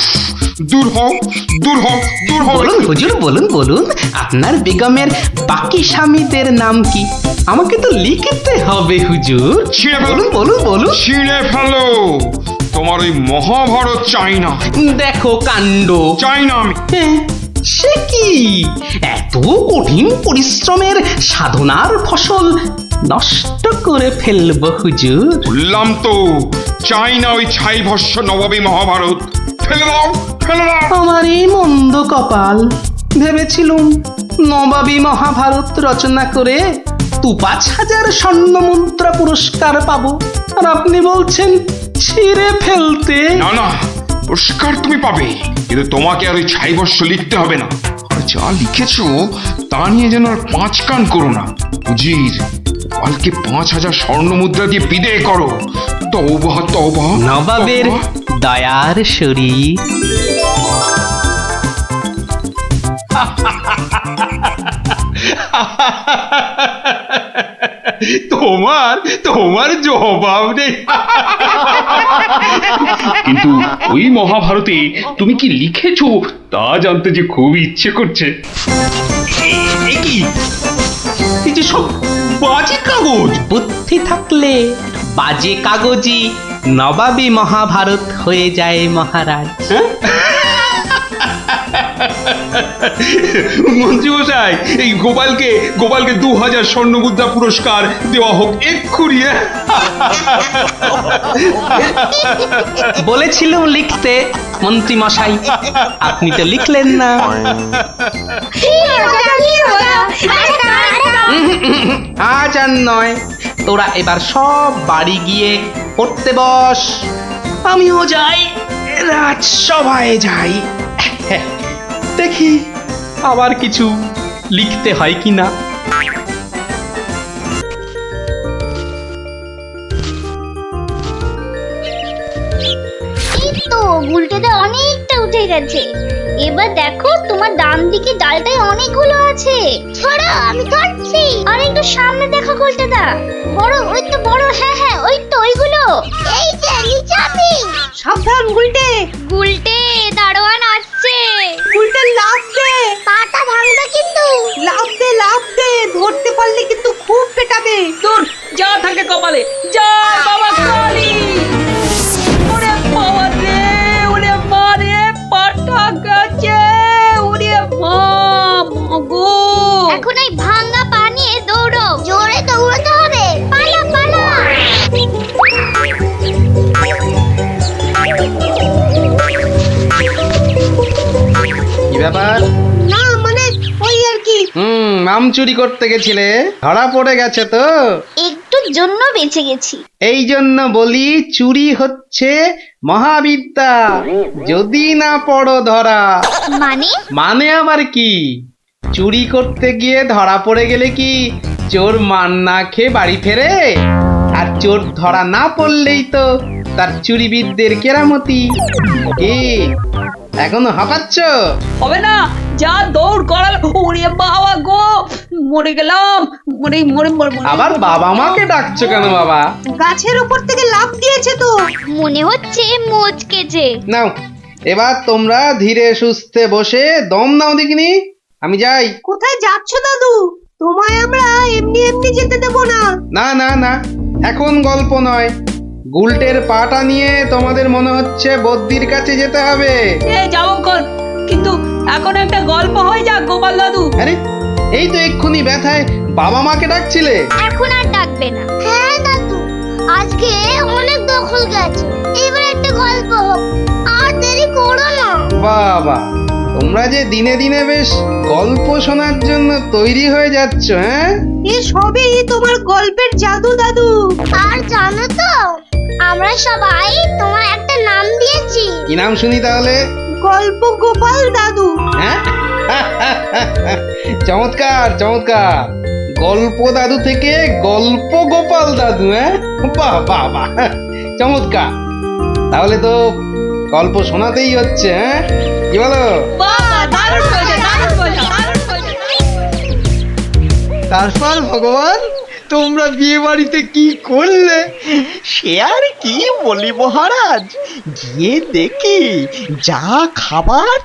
দূর হও দূর হও দূর হও। বলুন হুজুর, বলুন আপনার বেগমের বাকি স্বামীদের নাম কি? আমাকে তো লিখতে হবে হুজুর। ছিঁড়ে ফেলো, বলুন। ছিঁড়ে ফেলো। তোমার ওই মহাভারত চাই না। দেখো কাণ্ড। চাই না আমি। সে কি এত কঠিন পরিশ্রমের সাধনার ফসল নষ্ট করে ফেলবো হুজুর? বললাম তো চাই না ওই ছাই ভস্য নবাবী মহাভারত। ফেলে দাও, ফেলে দাও। আমার এই মন্দ কপাল, ভেবেছিলুম নবাবী মহাভারত রচনা করে ২-৫ হাজার স্বর্ণ মুদ্রা পুরস্কার পাবো, আর আপনি বলছেন ছিঁড়ে ফেলতে। না না, পুরস্কার তুমি পাবে, কিন্তু তোমাকে আর ওই ছাই ভস্য লিখতে হবে না। আর যা লিখেছো তা নিয়ে যেন আর ৫ কান করো না। উজির, কালকে ৫,০০০ স্বর্ণ মুদ্রা দিয়ে বিদেয় করো। তওবা তওবা। নবাবের দয়ার শরীর। তোমার তোমার জবাব নেই। কিন্তু ওই মহাভারতে তুমি কি লিখেছো তা জানতে যে খুব ইচ্ছে করছে। এ কি, এই যে সব বাজে কাগজ। বুদ্ধি থাকলে বাজে কাগজই নবাবী মহাভারত হয়ে যায় মহারাজ। মন্ত্রী মশাই, এই গোপালকে ২,০০০ স্বর্ণ মুদ্রা পুরস্কার দেওয়া হোক এক্ষুনি। বলেছিলাম লিখতে মন্ত্রী মশাই, আপনি তো লিখলেন না। আজ আর নয়, তোরা এবার সব বাড়ি গিয়ে পড়তে বস। আমিও যাই, রাজসভায় যাই, দেখি আবার কিছু লিখতে হয় কিনা। এই তো গুলটেতে অনেকটা উঠে গেছে। এবার দেখো তোমার ডান দিকে ডালটায় অনেকগুলো আছে। ছড়া, আমি ধরছি। আর একটু সামনে দেখো গুলটেদা, বড়, ওই তো বড়, হ্যাঁ হ্যাঁ ওই তো ওইগুলো। এই যে নিচে আমি। সাবধান গুলটে, গুলটে দারোয়ান আসছে। গুলটে লাফ দে, পাটা ভাঙবে কিন্তু। লাফ দে, লাফ দে, ধরতে পারলে কিন্তু খুব পেটাবে। তোর যা থাকে কপালে, যা বাবা কালী। ওরে বাবা রে, ওরে মা রে, পাটা গেছে, ওরে মা, মাগো। এখন এই ভাঙা পা নিয়ে দৌড়ো। জোরে দৌড়াতে হবে। পালা পালা। কি ব্যাপার? না মানে ওই আর কি। আম চুরি করতে গেছিলে, ধরা পড়ে গেছে তো? একটুর জন্য বেঁচে গেছি। এই জন্য বলি চুরি হচ্ছে মহাবিদ্যা, যদি না পড়ো ধরা। মানে আবার কি? চুরি করতে গিয়ে ধরা পড়ে গেলে কি চোর মান না খেয়ে বাড়ি ফেরে? আর চোর ধরা না পড়লেই তো তার চুরিবিদদের কেরামতি। কি এখনো হাঁপাচ্ছ? হবে না, যা দৌড় করাল। ওরে বাবা গো, মরে গেলাম, মরে মরে মরে। আবার বাবা মাকে ডাকছো কেন বাবা? গাছের উপর থেকে লাফ দিয়েছে তো। মনে হচ্ছে মোচকেছে। নাও, এবার তোমরা ধীরে সুস্থে বসে দম নাও দেখিনি। আমি যাই। কোথায় যাচ্ছ দাদু? তোমায় আমরা এমনি এমনি যেতে দেব না। না না না, এখন গল্প নয়। গুলটের পাটা নিয়ে তোমাদের মনে হচ্ছে বদ্যির কাছে যেতে হবে। যাবো কর, কিন্তু এখন একটা গল্প হয়ে যাক গোপাল দাদু। আরে এই তো এক্ষুনি ব্যথায় বাবা মাকে ডাকছিলে। এখন আর ডাকবে না। হ্যাঁ দাদু, আজকে অনেক দখল গেছে। এবার একটা গল্প হোক, আর দেরি করো না। বাবা, তোমরা যে দিনে দিনে বেশ গল্প শোনার জন্য তৈরি হয়ে যাচ্ছ। হ্যাঁ, এ সবই তোমার গল্পের জাদু দাদু। আর জানো তো, আমরা সবাই তোমার একটা নাম দিয়েছি। কি নাম শুনি তাহলে? গল্প গোপাল দাদু। হ্যাঁ, চমৎকার চমৎকার। গল্প দাদু থেকে গল্প গোপাল দাদু। হ্যাঁ, বাহ বাহ বাহ, চমৎকার। তাহলে তো গল্প শোনাতেই হচ্ছে। হ্যাঁ, কি বলো? তারপর ভগবান, তোমরা বিয়ে বাড়িতে কি করলে? সে আর কি বলি মহারাজ, গিয়ে দেখি যা খাবার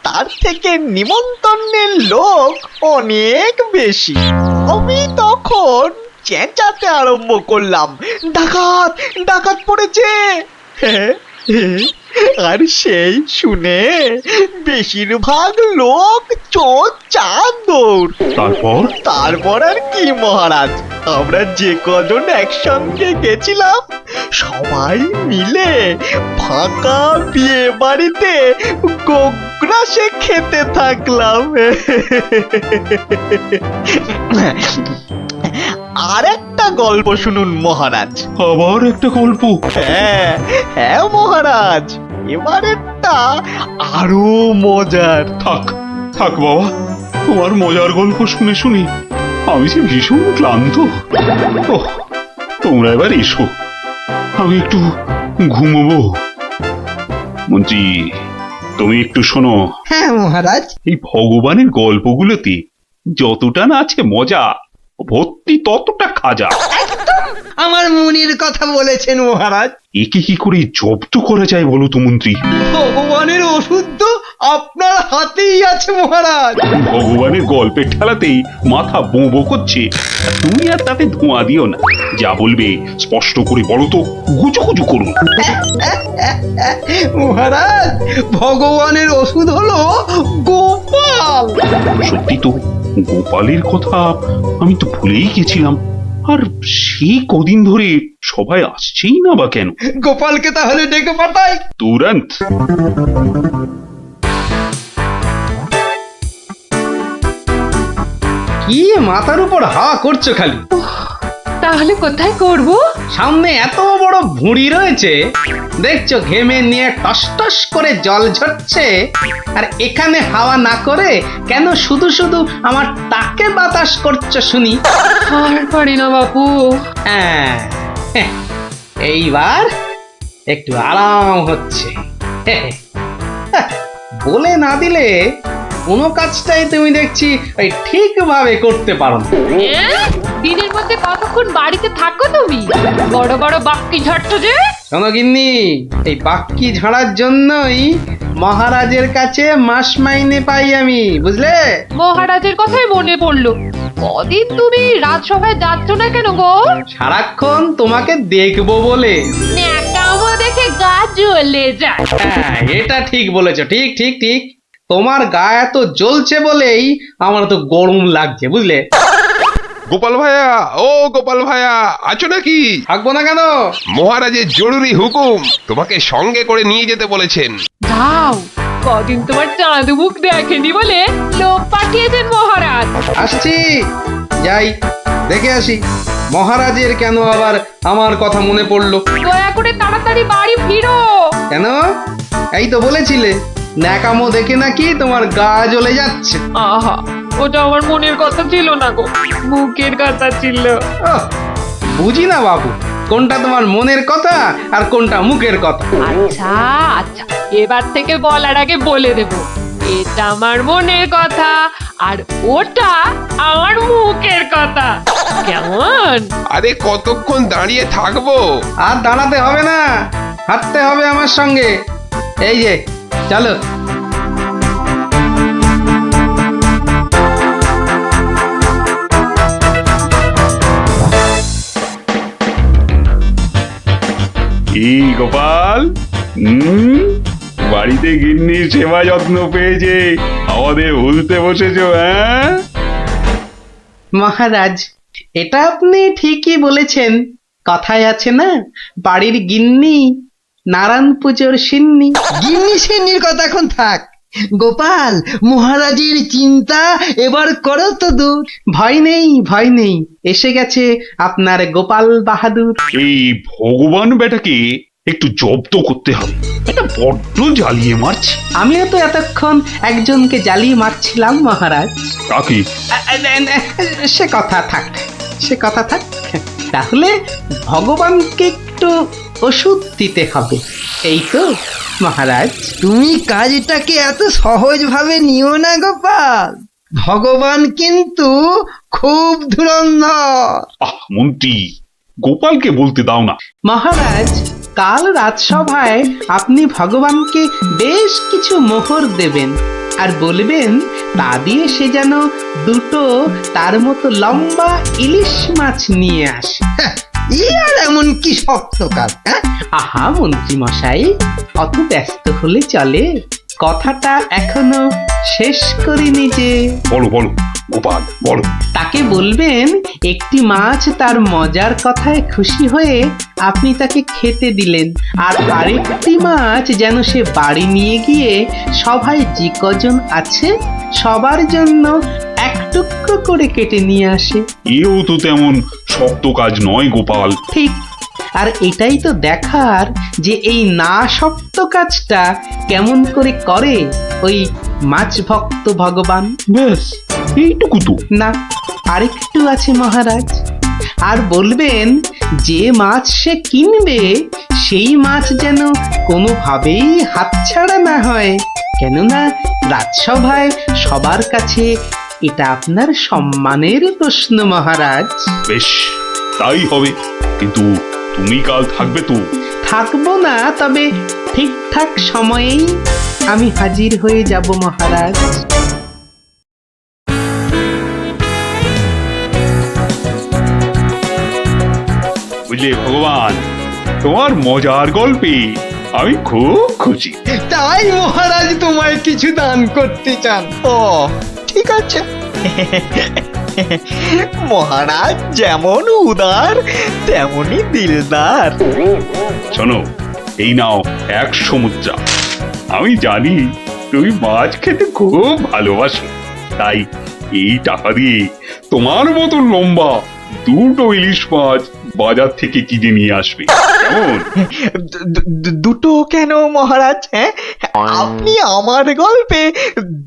তার থেকে নিমন্ত্রণের লোক অনেক বেশি। আমি তখন চেঁচাতে আরম্ভ করলাম, ডাকাত ডাকাত পড়েছে। আর সেই শুনে বেশিরভাগ লোক চোখ চাঁদর। তারপর আর কি মহারাজ, আমরা যে কজন একসঙ্গে গেছিলাম সবাই মিলে ফাঁকা বিয়ে বাড়িতে গোগ্রাসে খেতে থাকলাম। আর একটা গল্প শুনুন মহারাজ। আবার একটা গল্প? হ্যাঁ হ্যাঁ মহারাজ, এবারেরটা আরো মজার। থাক থাক বাবা, তোমার মজার গল্প শুনে শুনে আমি যে ভীষণ ক্লান্ত। ওহ, তোমরা এবার এসো, আমি একটু ঘুমোবো। মন্ত্রী, তুমি একটু শোনো। হ্যাঁ মহারাজ। এই ভগবানের গল্পগুলোতে যতটা না আছে মজা, ভর্তি ততটা খাজা। আমার মনের কথা বলেছেন মহারাজ। একে কি করে জব্দ করা যায় বলো তো মন্ত্রী? ভগবানের ওষুধ তো আপনার হাতেই আছে মহারাজ। ভগবানের গল্পের ঠেলাতেই মাথা বোঁ করছে, তুমি আর তাতে ধোঁয়া দিও না। যা বলবে স্পষ্ট করে বলো তো, গুজুগুজু করুন। মহারাজ, ভগবানের ওষুধ হলো গোপাল। সত্যি তো, গোপালের কথা আমি তো ভুলেই গেছিলাম। আর সেই কদিন ধরে সবাই আসছেই না বা কেন? গোপালকে তাহলে ডেকে পাঠাই তুরন্ত। কি মাথার উপর হাওয়া করছো খালি? তাহলে কোথায় করব? সামনে এত বড় ভুঁড়ি রয়েছে, দেখছো ঘেমে নিয়ে টস টস করে জল ঝরছে, আর এখানে হাওয়া না করে কেন শুধু শুধু আমার তাকে বাতাস করছো শুনি? আর পারি না বাপু। হ্যাঁ, এইবার একটু আরাম হচ্ছে। বলে না দিলে কোনো কাজটাই তুমি দেখছি ওই ঠিকভাবে করতে পারো না। দিনের মধ্যে কতক্ষণ বাড়িতে থাকো তুমি? বড় বড় বাক্কি ঝাড়ছো যে। শোনো গিন্নি, এই বাক্কি ঝাড়ার জন্যই মহারাজের কাছে মাস মাইনে পাই আমি, বুঝলে? মহারাজের কথাই মনে পড়লো। কদিন তুমি রাজসভায় যাচ্ছ না কেন গো? সারাক্ষণ তোমাকে দেখবো বলে। ন্যাকামো দেখে গা জ্বলে যায়। হ্যাঁ, এটা ঠিক বলেছো, ঠিক ঠিক ঠিক। তোমার গা এত জ্বলছে বলেই আমার তো গরম লাগছে, বুঝলে? গোপাল ভাইয়া, ও গোপাল ভাইয়া, আছো নাকি? থাকবো না কেন? মহারাজের জরুরি হুকুম, তোমাকে সঙ্গে করে নিয়ে যেতে বলেছেন। যাও, কদিন তোমার চাঁদ মুখ দেখেনি বলে লোক পাঠিয়েছেন মহারাজ। আসছি, যাই দেখে আসি মহারাজের কেন আবার আমার কথা মনে পড়লো। দয়া করে তাড়াতাড়ি বাড়ি ফিরো। কেন? এই তো বলেছিলে ন্যাকামো দেখে নাকি তোমার গা জ্বলে যাচ্ছে। আহা, ওটা আমার মনের কথা ছিল না গো, মুখের কথা ছিল। বুঝি না বাবু, কোনটা তোমার মনের কথা আর কোনটা মুখের কথা। আচ্ছা আচ্ছা, এবার থেকে বলার আগে বলে দেব, এটা আমার মনের কথা আর ওটা আমার মুখের কথা। কেমন? আরে কতক্ষণ দাঁড়িয়ে থাকবো? আর দাঁড়াতে হবে না, হাঁটতে হবে আমার সঙ্গে। এই যে চলো। কি গোপাল, বাড়িতে গিন্নির সেবা যত্ন পেয়েছে আমাদের ভুলতে বসেছো? হ্যাঁ মহারাজ, এটা আপনি ঠিকই বলেছেন। কথায় আছে না, বাড়ির গিন্নি নারায়ণ পুজোর সিন্নি। গিন্নি সিন্নির কথা এখন থাক। গোপাল, মহারাজের চিন্তা এবার করো তো দূর। ভয় নেই, ভয় নেই, এসে গেছে আপনার গোপাল বাহাদুর। এই ভগবান বেটাকে একটু জব্দ করতে হবে, এটা বড্ড জ্বালিয়ে মারছে। আমিও তো এতক্ষণ একজনকে জ্বালিয়ে মারছিলাম মহারাজ। কাকে? সে কথা থাক, সে কথা থাক। তাহলে ভগবানকে একটু ওষুধ দিতে হবে, এই তো মহারাজ। তুমি কাজটাকে এত সহজভাবে নিও না গোপাল, ভগবান কিন্তু খুব ধুরন্ধর। মন্ত্রী, গোপালকে বলতে দাও না। মহারাজ, কাল রাজসভায় আপনি ভগবানকে বেশ কিছু মোহর দেবেন আর বলবেন তা দিয়ে সে যেন দুটো তার মতো লম্বা ইলিশ মাছ নিয়ে আসে। ই আর এমন কি শক্ত কাজ, হ্যাঁ? আহা মন্ত্রী মশাই, অত ব্যস্ত হলে চলে? কথাটা এখনো শেষ করিনি যে। বলো বলো গোপাল বলো। তাকে বলবেন একটি মাছ তার মজার কথায় খুশি হয়ে আপনি তাকে খেতে দিলেন, আর আরেকটি মাছ যেন সে বাড়ি নিয়ে গিয়ে সবাই যে কজন আছে সবার জন্য এক টুকরো করে কেটে নিয়ে আসে। এও তো তেমন শক্ত কাজ নয় গোপাল। ঠিক, আর এটাই তো দেখার যে এই না শক্ত কাজটা কেমন করে করে ওই মাছ ভক্ত ভগবান। ব্যাস এইটুকু তো? না, আরেকটু আছে মহারাজ। আর বলবেন যে মাছ সে কিনবে সেই মাছ যেন কোনোভাবেই হাতছাড়া না হয়, কেননা রাজসভায় সবার কাছে এটা আপনার সম্মানের প্রশ্ন মহারাজ। বেশ তাই হবে, কিন্তু তুমি কাল থাকবে তো? থাকবো না, তবে ঠিকঠাক সময়েই আমি হাজির হয়ে যাব মহারাজ। বুঝলে ভগবান, তোমার মজার গল্পে আমি খুব খুশি। তাই মহারাজ তোমায় কিছু দান করতে চান। ও ঠিক আছে। মহারাজ যেমন উদার তেমনই দিলদার। শোনো, এই নাও 100 মুদ্রা। আমি জানি তুমি মাছ খেতে খুব ভালোবাসো, তাই এই টাকা দিয়ে তোমার মতো লম্বা 2টো ইলিশ মাছ বাজার থেকে কিনে নিয়ে আসবে, কেমন? দুটো কেন মহারাজ? হ্যাঁ, আপনি আমার গল্পে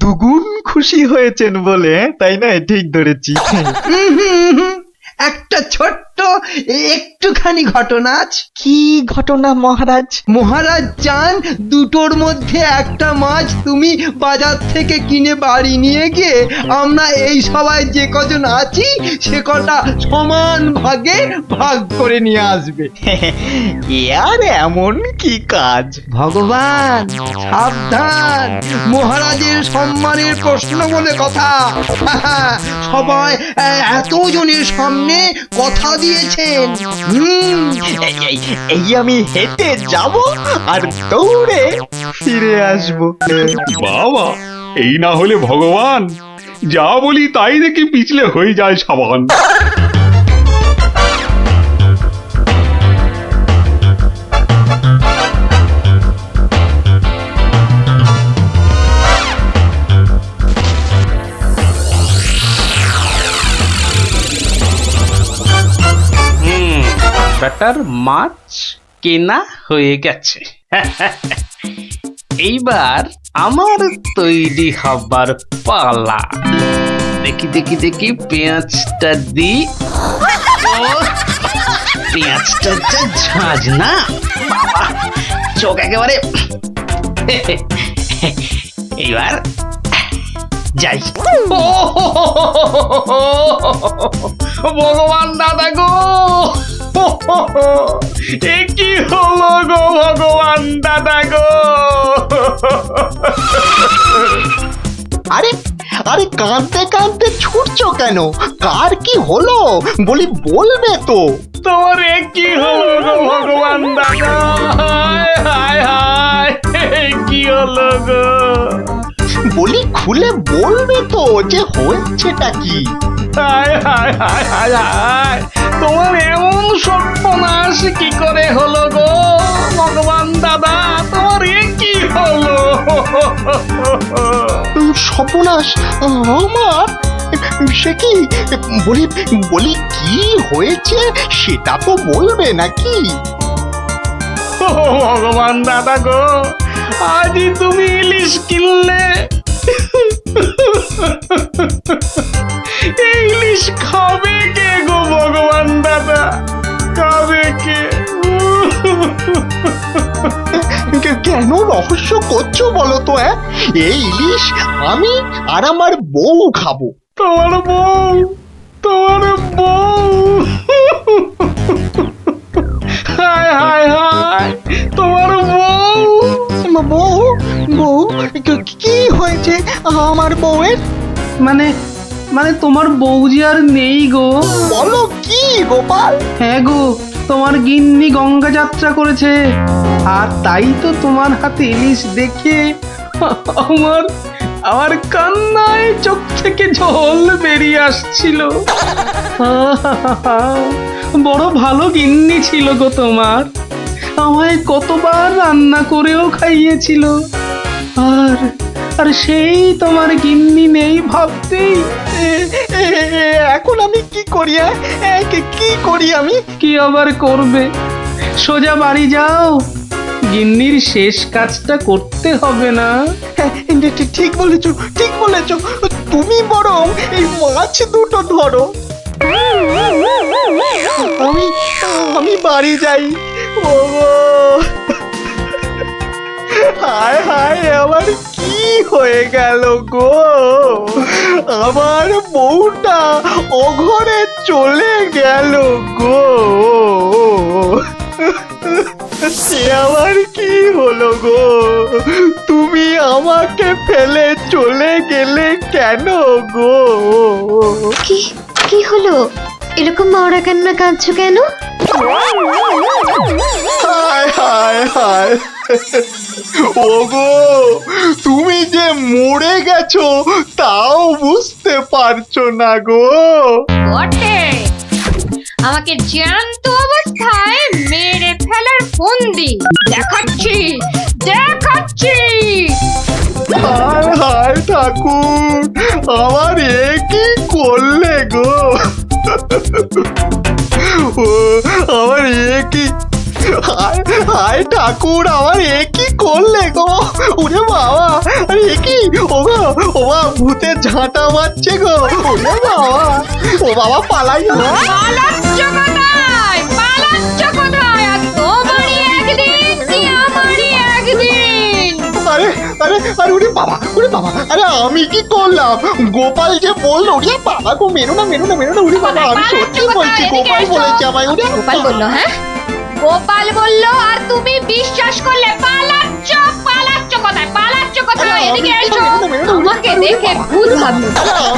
দুগুণ খুশি হয়েছেন বলে, তাই না? ঠিক ধরেছি। একটা ছোট্ট একটুখানি ঘটনা আছে। কি ঘটনা মহারাজ? মহারাজ চান দুটোর মধ্যে একটা মাছ তুমি বাজার থেকে কিনে বাড়ি নিয়ে গিয়ে আমরা এই সবাই যে কজন আছি সে কটা সমান ভাগে ভাগ করে নিয়ে আসবে। এ আর এমন কি কাজ? ভগবান সাবধান, মহারাজের সম্মানের প্রশ্ন বলে কথা। সবাই এতজনের সামনে কথা দিয়েছেন। এই আমি হেঁটে যাব আর দৌড়ে ফিরে আসবো। বাবা, এই না হলে ভগবান, যা বলি তাই দেখি পিছলে হয়ে যায় সাবান। ব্যাটার মাছ কেনা হয়ে গেছে। এইবার আমার তৈরি হবার পালা। দেখি দেখি দেখি পেঁয়াজটা দি। পেঁয়াজটা যা ঝাঁজ না বাবা, চোখ একেবারে। এইবার যাই। ভগবান দাদা গো, এ কি হলো গো ভগবান দাদা গো। আরে আরে কাঁদতে কাঁদতে ছুটছো কেন? কার কি হলো বলি, বলবে তো। তোমার এ কি হলো গো ভগবান দাদা? হায় হায় হায়, কি হলো গো? বলি খুলে বলবে তো যে হয়েছেটা কি? হায় হায় হায় হায় হায়, তোমার এমন সর্বনাশ কি করে হলো গো ভগবান দাদা? তোমার এ কি হলো? সর্বনাশ আমার? সে কি? বলি বলি কি হয়েছে সেটা তো বলবে নাকি? ভগবান দাদা গো, আজই তুমি ইলিশ কিনলে। এই ইলিশ খাবে কে গো ভগবান দাদা? খাবে কে? কেন রহস্য করছো বলো তো? এই ইলিশ আমি আর আমার বউ খাবো। তোমার বউ? তোমার বউ? হায় হায় হায়, তোমার বউ? বউ? বউ কি হয়েছে আমার বউয়ের? মানে মানে তোমার বউ যে আর নেই গো। বলো কি গোপাল? হ্যাঁ গো, তোমার গিন্নি গঙ্গা যাত্রা করেছে, আর তাই তো তোমার হাতে ইলিশ দেখে আমার আমার কান্নায় চোখ থেকে জল বেরিয়ে আসছিল। বড় ভালো গিন্নি ছিল গো তোমার, আমায় কতবার রান্না করেও খাইয়েছিল। আর আর সেই তোমার গিন্নি নেই ভাবতেই এখন আমি কি করি? কি করি আমি? কি আবার করবে, সোজা বাড়ি যাও, গিন্নির শেষ কাজটা করতে হবে না? ঠিক বলেছো, ঠিক বলেছো। তুমি বরং এই মাছ দুটো ধরো, আমি আমি বাড়ি যাই। ও হায় হায়, আমার কি হয়ে গেল গো? আমার বউটা অঘরে চলে গেল গো। সে আবার কি হলো গো? তুমি আমাকে ফেলে চলে গেলে কেন গো? কি কি হলো? এরকম মাওরা কান্না কাঁদছো কেন? হায় হায় হায়, ওগো তুমি যে মরে গেছো তাও বুঝতে পারছো না গো। বটে, আমাকে জ্যান্ত অবস্থায় মেরে ফেলার ফন্দি দেখাচ্ছি দেখাচ্ছি। হায় হায় ঠাকুর, আমার এ কি করলে গো? ও আমার এ কি, হায় হায় ঠাকুর, আমার এ কি করলে গো? ওরে বাবা, আরে এ কি? ও বাবা, ভূতের ঝাঁটা মারছে গো। ওরে বাবা, ও বাবা পালাই। পালাচ্ছ কোথায়? পালাচ্ছ কোথায়? আর তোমারই একদিন কি আমারই একদিন। আরে আরে আরে, ওরে বাবা, ওরে বাবা, আরে আমি কি করলাম? গোপাল যে বললো, ওরে বাবা গো, মেরো না মেরো না মেরো না। ওরে বাবা, আমি সত্যি বলছি, গোপাল বলেছে আমায়। ওরে গোপাল বললো? হ্যাঁ, গোপাল বললো আর তুমি বিশ্বাস করলে? পালাচ্ছ পালাচ্ছ কোথায়? পালাচ্ছ কোথায়? এদিকে এসো, আমাকে দেখে ভূত ভাবলো।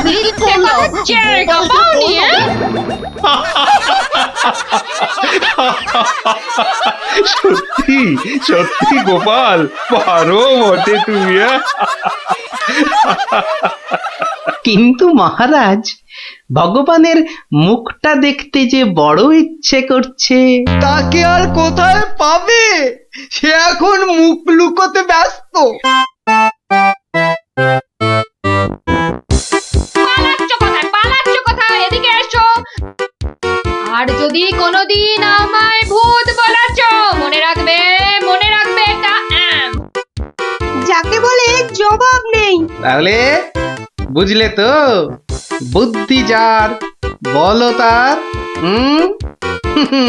মিথ্যে কথা জায়গা পাওনি? সত্যি সত্যি গোপাল, পারো বটে তুমি। কিন্তু মহারাজ, ভগবানের মুখটা দেখতে যে বড় ইচ্ছে করছে। তাকে আর কোথায় পাবে? সে এখন মুখ লুকোতে ব্যস্ত। পালাচ্ছ কোথায়? পালাচ্ছ কোথায়? এদিকে এসো। আর যদি কোনোদিন আমায় ভূত বলেছ, মনে রাখবে, মনে রাখবে এটা যাকে বলে জবাব নেই। তাহলে বুঝলে তো, বুদ্ধি যার বলো তার।